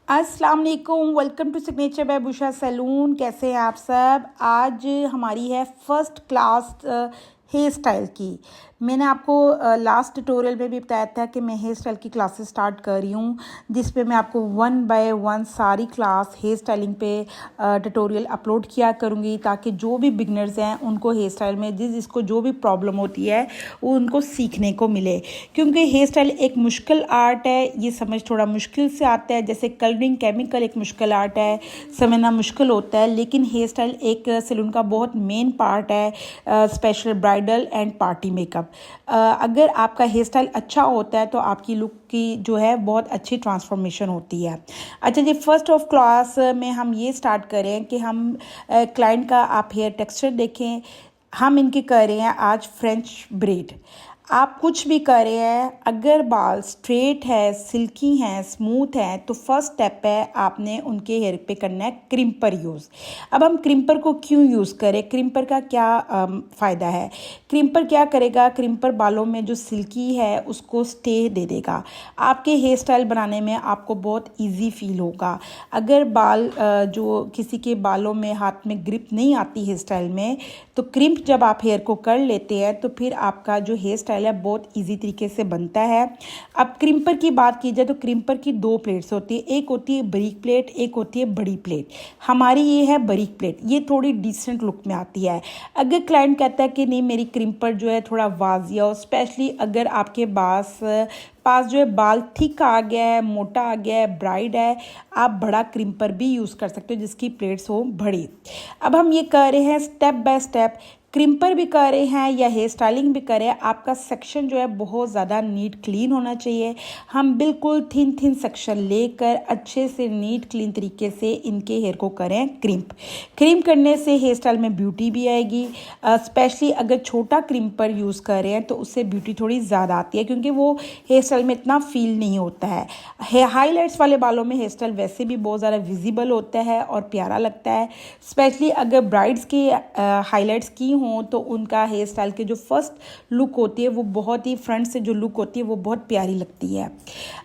अस्सलाम वालेकुम, welcome to signature bye बुशा सैलून। कैसे हैं आप सब। आज हमारी है फर्स्ट क्लास हेयर स्टाइल की। मैंने आपको लास्ट ट्यूटोरियल में भी बताया था कि मैं हेयर स्टाइल की क्लासेस स्टार्ट कर रही हूँ, जिस पे मैं आपको 1 बाय 1 सारी क्लास हेयर स्टाइलिंग पे ट्यूटोरियल अपलोड किया करूँगी, ताकि जो भी बिगनर्स हैं उनको हेयर स्टाइल में जिसको जो भी प्रॉब्लम होती है वो उनको सीखने को मिले। क्योंकि हेयर स्टाइल एक मुश्किल आर्ट है, ये समझ थोड़ा मुश्किल से आता है। जैसे कलरिंग केमिकल एक मुश्किल आर्ट है, समझना मुश्किल होता है, लेकिन हेयर स्टाइल एक सैलून का बहुत मेन पार्ट है, special bridal and party makeup. अगर आपका हेयर स्टाइल अच्छा होता है तो आपकी लुक की जो है बहुत अच्छी ट्रांसफॉर्मेशन होती है। अच्छा जी, फर्स्ट ऑफ क्लास में हम ये स्टार्ट करें कि हम क्लाइंट का आप हेयर टेक्सचर देखें। हम इनके कर रहे हैं आज फ्रेंच ब्रेड। आप कुछ भी कर रहे हैं, अगर बाल स्ट्रेट है, सिल्की हैं, स्मूथ हैं, तो फर्स्ट स्टेप है आपने उनके हेयर पे करना है क्रिम्पर यूज़। अब हम क्रिम्पर को क्यों यूज़ करें, क्रिम्पर का क्या फ़ायदा है। क्रिम्पर क्या करेगा, क्रिम्पर बालों में जो सिल्की है उसको स्टे दे देगा। आपके हेयर स्टाइल बनाने में आपको बहुत ईजी फील होगा। अगर बाल जो किसी के बालों में हाथ में ग्रिप नहीं आती हेयर स्टाइल में, तो क्रिम्प जब आप हेयर को कर लेते हैं तो फिर आपका जो हेयर स्टाइल है बहुत इजी तरीके से बनता है। अब क्रिम्पर की बात की जाए तो क्रिम्पर की 2 प्लेट्स होती है, एक होती है बारीक प्लेट, एक होती है बड़ी प्लेट। हमारी ये है बारीक प्लेट, ये थोड़ी डिसेंट लुक में आती है। अगर क्लाइंट कहता है कि नहीं मेरी क्रिम्पर जो है थोड़ा वाजिया हो, स्पेशली अगर आपके पास जो है बाल थिक आ गया है, मोटा आ गया है, ब्राइड है, आप बड़ा क्रिम्पर भी यूज़ कर सकते हो जिसकी प्लेट्स हो बड़ी। अब हम ये कर रहे हैं स्टेप बाय स्टेप, क्रिम्पर भी कर रहे हैं या हेयर स्टाइलिंग भी कर रहे हैं। आपका सेक्शन जो है बहुत ज़्यादा नीट क्लीन होना चाहिए। हम बिल्कुल थिन सेक्शन लेकर अच्छे से नीट क्लीन तरीके से इनके हेयर को करें क्रिम्प करने से हेयर स्टाइल में ब्यूटी भी आएगी। स्पेशली अगर छोटा क्रिम्पर यूज़ कर रहे हैं तो उससे ब्यूटी थोड़ी ज़्यादा आती है, क्योंकि वो हेयर स्टाइल में इतना फील नहीं होता है। हाईलाइट्स वाले बालों में हेयर स्टाइल वैसे भी बहुत ज़्यादा विजिबल होता है और प्यारा लगता है। स्पेशली अगर ब्राइड्स की हाईलाइट्स की हों तो उनका हेयर स्टाइल की जो फर्स्ट लुक होती है वो बहुत ही फ्रंट से जो लुक होती है वो बहुत प्यारी लगती है।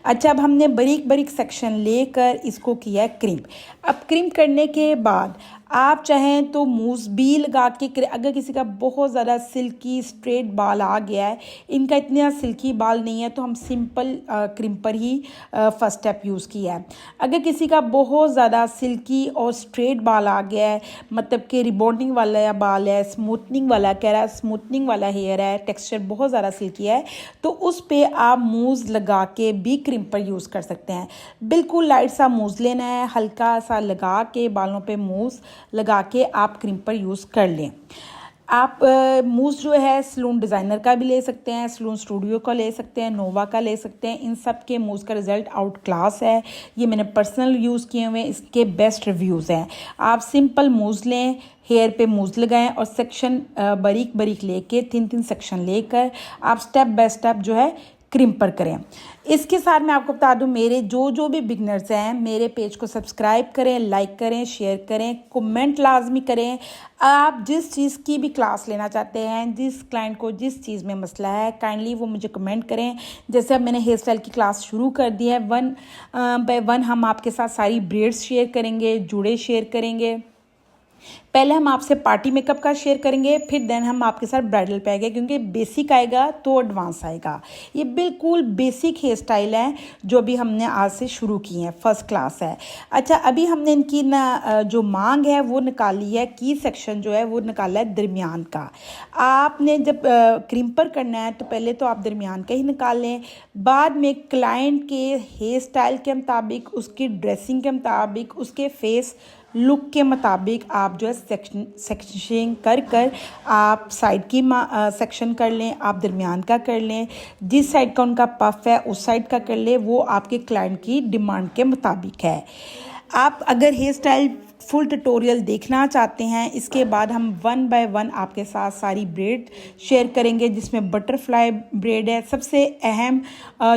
अच्छा, अब हमने बारीक सेक्शन लेकर इसको किया है क्रिम्प। अब क्रिम्प करने के बाद आप चाहें तो मूस भी लगा के, अगर किसी का बहुत ज़्यादा सिल्की स्ट्रेट बाल आ गया है, इनका इतना सिल्की बाल नहीं है, तो हम सिंपल क्रिम्पर ही फर्स्ट स्टेप यूज़ किया है। अगर किसी का बहुत ज़्यादा सिल्की और स्ट्रेट बाल आ गया है, मतलब कि रिबॉन्डिंग वाला बाल है, स्मूथनिंग वाला कह रहा है, स्मूथनिंग वाला हेयर है, टेक्सचर बहुत ज़्यादा सिल्की है, तो उस पर आप मूज़ लगा के भी क्रिम्पर यूज़ कर सकते हैं। बिल्कुल लाइट सा मूज़ लेना है, हल्का सा लगा के बालों पे मूज़ लगा के आप क्रिम्पर यूज़ कर लें। आप मूज़ जो है सैलून डिज़ाइनर का भी ले सकते हैं, सैलून स्टूडियो का ले सकते हैं, नोवा का ले सकते हैं। इन सब के मूज़ का रिज़ल्ट आउट क्लास है। ये मैंने पर्सनल यूज़ किए हुए हैं, इसके बेस्ट रिव्यूज़ हैं। आप सिंपल मूज़ लें, हेयर पे मूज़ लगाएं और सेक्शन बारीक लेके थिन सेक्शन लेकर आप स्टेप बाय स्टेप जो है क्रिम्पर करें। इसके साथ मैं आपको बता दूं, मेरे जो भी बिगनर्स हैं मेरे पेज को सब्सक्राइब करें, लाइक करें, शेयर करें, कमेंट लाजमी करें। आप जिस चीज़ की भी क्लास लेना चाहते हैं, जिस क्लाइंट को जिस चीज़ में मसला है, काइंडली वो मुझे कमेंट करें। जैसे अब मैंने हेयर स्टाइल की क्लास शुरू कर दी है, 1 बाय 1 हम आपके साथ सारी ब्रेड्स शेयर करेंगे, जुड़े शेयर करेंगे। पहले हम आपसे पार्टी मेकअप का शेयर करेंगे, फिर देन हम आपके साथ ब्राइडल पे आएंगे, क्योंकि बेसिक आएगा तो एडवांस आएगा। ये बिल्कुल बेसिक हेयर स्टाइल है जो भी हमने आज से शुरू की है, फर्स्ट क्लास है। अच्छा, अभी हमने इनकी ना जो मांग है वो निकाली है, की सेक्शन जो है वो निकाला है दरमियान का। आपने जब क्रिम्पर करना है तो पहले तो आप दरमियान का ही निकाल लें, बाद में क्लाइंट के हेयर स्टाइल के मुताबिक, उसकी ड्रेसिंग के मुताबिक, उसके फेस लुक के मुताबिक आप जो है सेक्शनिंग कर आप साइड की सेक्शन कर लें, आप दरमियान का कर लें, जिस साइड का उनका पफ है उस साइड का कर लें, वो आपके क्लाइंट की डिमांड के मुताबिक है। आप अगर हेयर स्टाइल फुल ट्यूटोरियल देखना चाहते हैं, इसके बाद हम वन बाय वन आपके साथ सारी ब्रेड शेयर करेंगे, जिसमें बटरफ्लाई ब्रेड है सबसे अहम,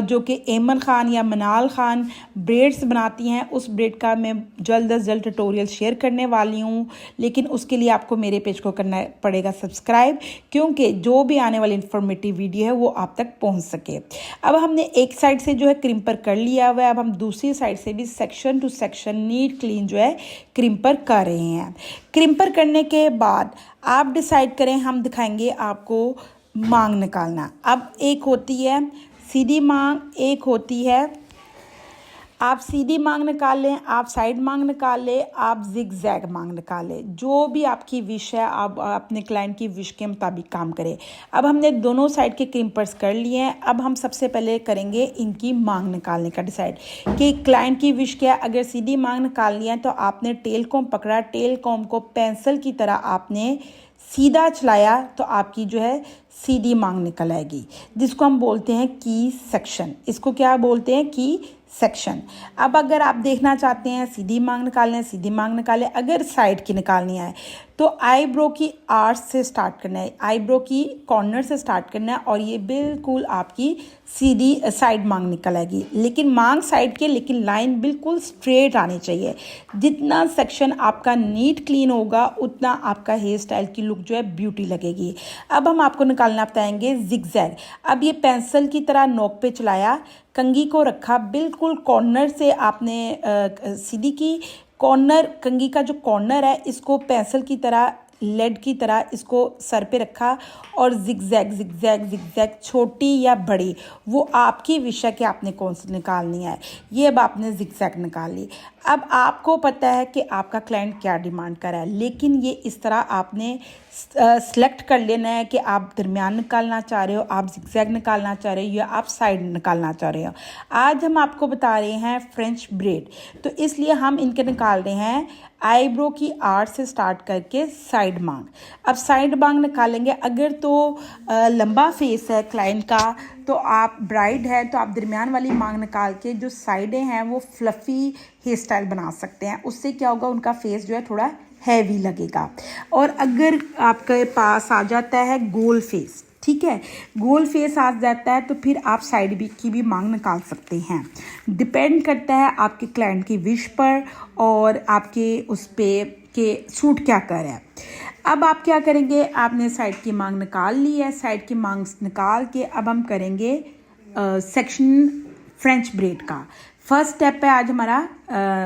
जो कि एमन ख़ान या मनाल ख़ान ब्रेड्स बनाती हैं। उस ब्रेड का मैं जल्द अज जल्द ट्यूटोरियल शेयर करने वाली हूँ, लेकिन उसके लिए आपको मेरे पेज को करना पड़ेगा सब्सक्राइब, क्योंकि जो भी आने वाली इन्फॉर्मेटिव वीडियो है वो आप तक पहुँच सके। अब हमने एक साइड से जो है क्रिम्पर कर लिया हुआ है, अब हम दूसरी साइड से भी section to section neat clean जो है क्रिम्पर कर रहे हैं। क्रिम्पर करने के बाद आप डिसाइड करें, हम दिखाएंगे आपको मांग निकालना। अब एक होती है सीधी मांग, एक होती है आप सीधी मांग निकाल लें, आप साइड मांग निकाल लें, आप जिग जैग मांग निकाल लें, जो भी आपकी विश है आप अपने क्लाइंट की विश के मुताबिक काम करें। अब हमने दोनों साइड के क्रिम्पर्स कर लिए हैं। अब हम सबसे पहले करेंगे इनकी मांग निकालने का डिसाइड कि क्लाइंट की विश क्या है। अगर सीधी मांग निकालनी है तो आपने टेल कॉम पकड़ा, टेल कॉम को पेंसिल की तरह आपने सीधा चलाया तो आपकी जो है सीधी मांग निकल आएगी, जिसको हम बोलते हैं की सेक्शन। इसको क्या बोलते हैं? की सेक्शन। अब अगर आप देखना चाहते हैं सीधी मांग निकालना है, सीधी मांग निकालें। अगर साइड की निकालनी है तो आईब्रो की आर्च से स्टार्ट करना है, आईब्रो की कॉर्नर से स्टार्ट करना है, और ये बिल्कुल आपकी सीधी साइड मांग निकल आएगी। लेकिन मांग साइड के, लेकिन लाइन बिल्कुल स्ट्रेट आनी चाहिए। जितना सेक्शन आपका नीट क्लीन होगा उतना आपका हेयर स्टाइल की लुक जो है ब्यूटी लगेगी। अब हम आपको निकालना बताएंगे जिगजैग। अब ये पेंसिल की तरह नोक पे चलाया, कंघी को रखा बिल्कुल कॉर्नर से, आपने सीधी की कॉर्नर, कंघी का जो कॉर्नर है इसको पेंसिल की तरह, लेड की तरह इसको सर पे रखा, और जिगजैग जिगजैग जिगजैग, छोटी या बड़ी वो आपकी विश है कि आपने कौन सी निकालनी है। ये अब आपने जिगजैग निकाल ली। अब आपको पता है कि आपका क्लाइंट क्या डिमांड कर रहा है, लेकिन ये इस तरह आपने सेलेक्ट कर लेना है कि आप दरमियान निकालना चाह रहे हो, आप जिगजैग निकालना चाह रहे हो, या आप साइड निकालना चाह रहे हो। आज हम आपको बता रहे हैं फ्रेंच ब्रेड, तो इसलिए हम इनके निकाल रहे हैं आईब्रो की आर्च से स्टार्ट करके साइड मांग। अब साइड मांग निकालेंगे। अगर तो लंबा फेस है क्लाइंट का, तो आप ब्राइड है तो आप दरमियान वाली मांग निकाल के जो साइडें हैं वो फ्लफ़ी हेयर स्टाइल बना सकते हैं। उससे क्या होगा, उनका फेस जो है थोड़ा हैवी लगेगा। और अगर आपके पास आ जाता है गोल फेस, ठीक है, गोल फेस आ जाता है, तो फिर आप साइड भी की भी मांग निकाल सकते हैं। डिपेंड करता है आपके क्लाइंट की विश पर और आपके उस पे के सूट क्या कर रहा है। अब आप क्या करेंगे, आपने साइड की मांग निकाल ली है। साइड की मांग निकाल के अब हम करेंगे सेक्शन फ्रेंच ब्रेड का। फर्स्ट स्टेप है आज हमारा,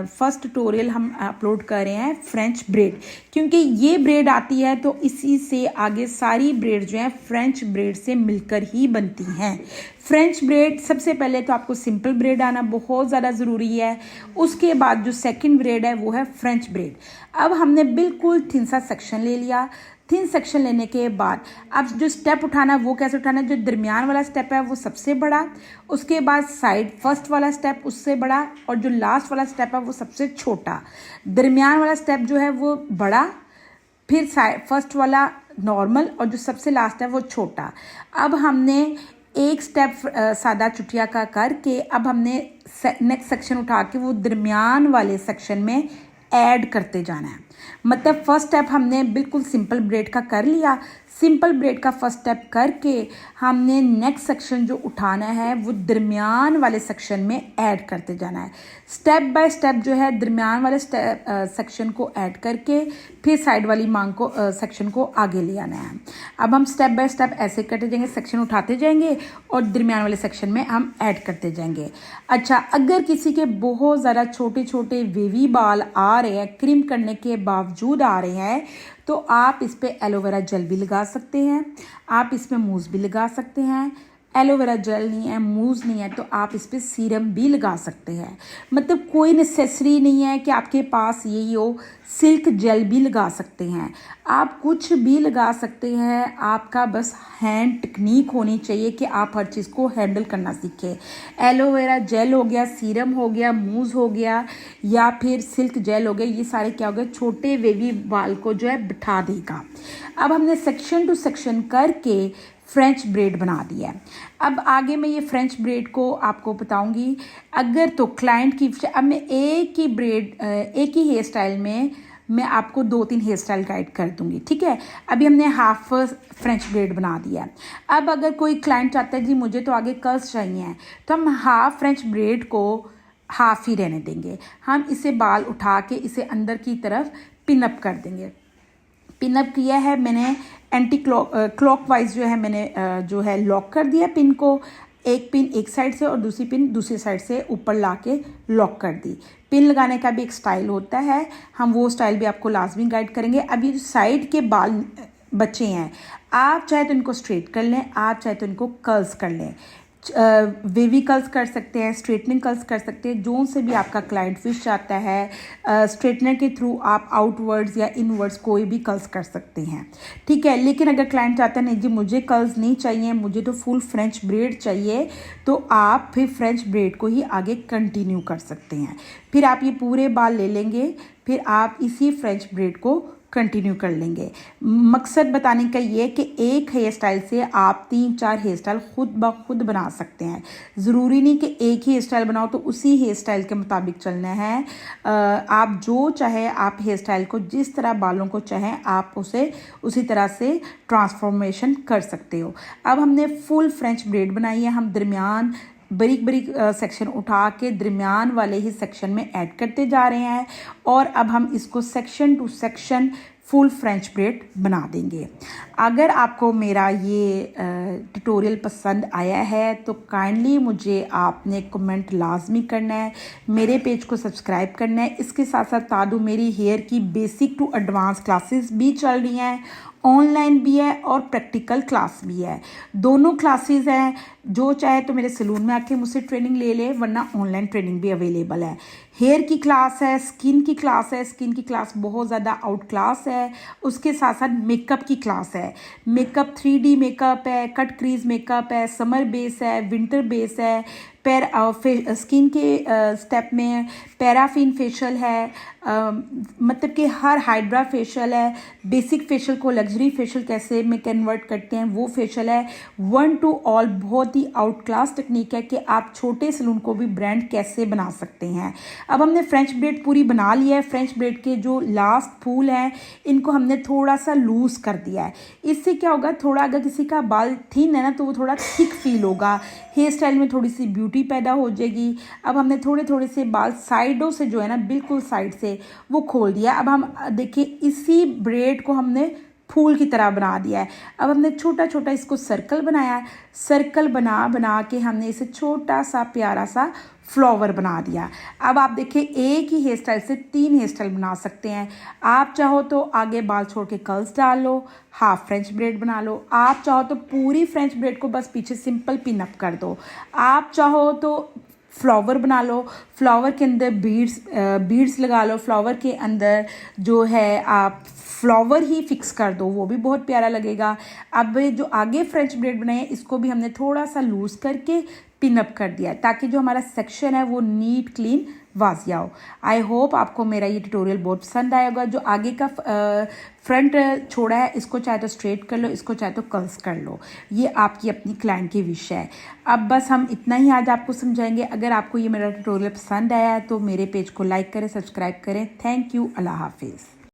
फर्स्ट ट्यूटोरियल हम अपलोड कर रहे हैं फ्रेंच ब्रेड, क्योंकि ये ब्रेड आती है तो इसी से आगे सारी ब्रेड जो है फ्रेंच ब्रेड से मिलकर ही बनती हैं। फ्रेंच ब्रेड सबसे पहले तो आपको सिंपल ब्रेड आना बहुत ज़्यादा ज़रूरी है। उसके बाद जो सेकंड ब्रेड है वो है फ्रेंच ब्रेड। अब हमने बिल्कुल थिन सा सेक्शन ले लिया। थिन सेक्शन लेने के बाद अब जो स्टेप उठाना है वो कैसे उठाना है, जो दरमियान वाला स्टेप है वो सबसे बड़ा, उसके बाद साइड फर्स्ट वाला स्टेप उससे बड़ा, और जो लास्ट वाला स्टेप है वो सबसे छोटा। दरमियान वाला स्टेप जो है वो बड़ा, फिर साइड फर्स्ट वाला नॉर्मल, और जो सबसे लास्ट है वो छोटा। अब हमने एक स्टेप सादा चुटिया का करके अब हमने नेक्स्ट सेक्शन उठा के वो दरमियान वाले सेक्शन में ऐड करते जाना है। मतलब फर्स्ट स्टेप हमने बिल्कुल सिंपल ब्रेड का कर लिया। सिंपल ब्रेड का फर्स्ट स्टेप करके हमने नेक्स्ट सेक्शन जो उठाना है वो दरमियान वाले सेक्शन में ऐड करते जाना है। स्टेप बाय स्टेप जो है दरमियान वाले सेक्शन को ऐड करके फिर साइड वाली मांग को सेक्शन को आगे ले आना है। अब हम स्टेप बाय स्टेप ऐसे करते जाएंगे, सेक्शन उठाते जाएंगे और दरमियान वाले सेक्शन में हम ऐड करते जाएंगे। अच्छा, अगर किसी के बहुत ज़्यादा छोटे छोटे वेवी बाल आ रहे हैं, क्रीम करने के बावजूद आ रहे हैं, तो आप इस पे एलोवेरा जेल भी लगा सकते हैं, आप इसमें मूज़ भी लगा सकते हैं। एलोवेरा जेल नहीं है, मूज़ नहीं है, तो आप इस पे सीरम भी लगा सकते हैं। मतलब कोई नेसेसरी नहीं है कि आपके पास यही हो, सिल्क जेल भी लगा सकते हैं, आप कुछ भी लगा सकते हैं। आपका बस हैंड टेक्निक होनी चाहिए कि आप हर चीज़ को हैंडल करना सीखें। एलोवेरा जेल हो गया, सीरम हो गया, मूज़ हो गया, या फिर सिल्क जेल हो गया, ये सारे क्या हो गए, छोटे वेवी बाल को जो है बिठा देगा। अब हमने सेक्शन टू सेक्शन करके फ्रेंच ब्रेड बना दिया है। अब आगे मैं ये फ्रेंच ब्रेड को आपको बताऊंगी। अगर तो क्लाइंट की, अब मैं एक ही ब्रेड, एक ही हेयर स्टाइल में मैं आपको 2-3 हेयर स्टाइल गाइड कर दूंगी, ठीक है। अभी हमने हाफ फ्रेंच ब्रेड बना दिया है। अब अगर कोई क्लाइंट चाहता है जी मुझे तो आगे कर्ल्स चाहिए हैं, तो हम हाफ फ्रेंच ब्रेड को हाफ ही रहने देंगे। हम इसे बाल उठा के इसे अंदर की तरफ पिन अप कर देंगे। पिन अप किया है मैंने, एंटी क्लॉकवाइज जो है मैंने जो है लॉक कर दिया पिन को। एक पिन एक साइड से और दूसरी पिन दूसरी साइड से ऊपर ला के लॉक कर दी। पिन लगाने का भी एक स्टाइल होता है, हम वो स्टाइल भी आपको लाजमी गाइड करेंगे। अभी जो साइड के बाल बचे हैं, आप चाहे तो इनको स्ट्रेट कर लें, आप चाहे तो इनको कर्ल्स कर लें। वेवी कर्ल्स कर सकते हैं, स्ट्रेटनिंग कर्ल्स कर सकते हैं, जो से भी आपका क्लाइंट फिश चाहता है। स्ट्रेटनर के थ्रू आप आउटवर्ड्स या इनवर्ड्स कोई भी कर्ल्स कर सकते हैं, ठीक है। लेकिन अगर क्लाइंट चाहता है नहीं जी मुझे कर्ल्स नहीं चाहिए, मुझे तो फुल फ्रेंच ब्रेड चाहिए, तो आप फिर फ्रेंच ब्रेड को ही आगे कंटिन्यू कर सकते हैं। फिर आप ये पूरे बाल ले लेंगे, फिर आप इसी फ्रेंच ब्रेड को कंटिन्यू कर लेंगे। मकसद बताने का ये कि एक हेयर स्टाइल से आप 3-4 हेयर स्टाइल खुद ब खुद बना सकते हैं। ज़रूरी नहीं कि एक ही हेयर स्टाइल बनाओ तो उसी हेयर स्टाइल के मुताबिक चलना है। आप जो चाहे आप हेयर स्टाइल को जिस तरह बालों को चाहें आप उसे उसी तरह से ट्रांसफॉर्मेशन कर सकते हो। अब हमने फुल फ्रेंच ब्रेड बनाई है, हम दरमियान बारीक बारीक सेक्शन उठा के दरमियान वाले ही सेक्शन में ऐड करते जा रहे हैं, और अब हम इसको section to section full French bread बना देंगे। अगर आपको मेरा ये ट्यूटोरियल पसंद आया है तो काइंडली मुझे आपने कमेंट लाजमी करना है, मेरे पेज को सब्सक्राइब करना है। इसके साथ साथ तादू मेरी हेयर की बेसिक टू एडवांस क्लासेस भी चल रही हैं, ऑनलाइन भी है और प्रैक्टिकल क्लास भी है, दोनों क्लासेस हैं। जो चाहे तो मेरे सैलून में आके मुझसे ट्रेनिंग ले ले, वरना ऑनलाइन ट्रेनिंग भी अवेलेबल है। हेयर की क्लास है, स्किन की क्लास है, स्किन की क्लास बहुत ज़्यादा आउट क्लास है। उसके साथ साथ मेकअप की क्लास है, मेकअप 3D मेकअप है, कट क्रीज मेकअप है, समर बेस है, विंटर बेस है, स्किन के स्टेप में पैराफिन फेशियल है, मतलब कि हर हाइड्रा फेशियल है, बेसिक फेशियल को लग्जरी फेशियल कैसे में कन्वर्ट करते हैं वो फेशियल है। 1 to all बहुत ही आउट क्लास टेक्निक है कि आप छोटे सलून को भी ब्रांड कैसे बना सकते हैं। अब हमने फ्रेंच ब्रेड पूरी बना लिया है। फ्रेंच ब्रेड के जो लास्ट फूल हैं इनको हमने थोड़ा सा लूज़ कर दिया है। इससे क्या होगा, थोड़ा अगर किसी का बाल थिन है ना तो वो थोड़ा थिक फील होगा, हेयर स्टाइल में थोड़ी सी ब्यूटी पैदा हो जाएगी। अब हमने थोड़े थोड़े से बाल साइडों से जो है ना बिल्कुल साइड से वो खोल दिया। अब हम देखिए इसी ब्रेड को हमने फूल की तरह बना दिया है। अब हमने छोटा छोटा इसको सर्कल बनाया है, सर्कल बना बना के हमने इसे छोटा सा प्यारा सा फ्लावर बना दिया। अब आप देखिए एक ही हेयर स्टाइल से 3 हेयर स्टाइल बना सकते हैं। आप चाहो तो आगे बाल छोड़ के कर्ल्स डाल लो, हाफ फ्रेंच ब्रेड बना लो। आप चाहो तो पूरी फ्रेंच ब्रेड को बस पीछे सिंपल पिन अप कर दो। आप चाहो तो फ्लावर बना लो, फ्लावर के अंदर बीड्स लगा लो, फ्लावर के अंदर जो है आप फ्लावर ही फिक्स कर दो, वो भी बहुत प्यारा लगेगा। अब जो आगे फ्रेंच ब्रेड बनाए हैं इसको भी हमने थोड़ा सा लूज़ करके पिन अप कर दिया ताकि जो हमारा सेक्शन है वो नीट क्लीन वाजिया हो। आई होप आपको मेरा ये ट्यूटोरियल बहुत पसंद आया होगा। जो आगे का फ्रंट छोड़ा है इसको चाहे तो स्ट्रेट कर लो, इसको चाहे तो कर्ल्स कर लो, ये आपकी अपनी क्लाइंट की विश है। अब बस हम इतना ही आज आपको समझाएंगे। अगर आपको ये मेरा ट्यूटोरियल पसंद आया है तो मेरे पेज को लाइक करें, सब्सक्राइब करें। थैंक यू, अल्लाह हाफिज़।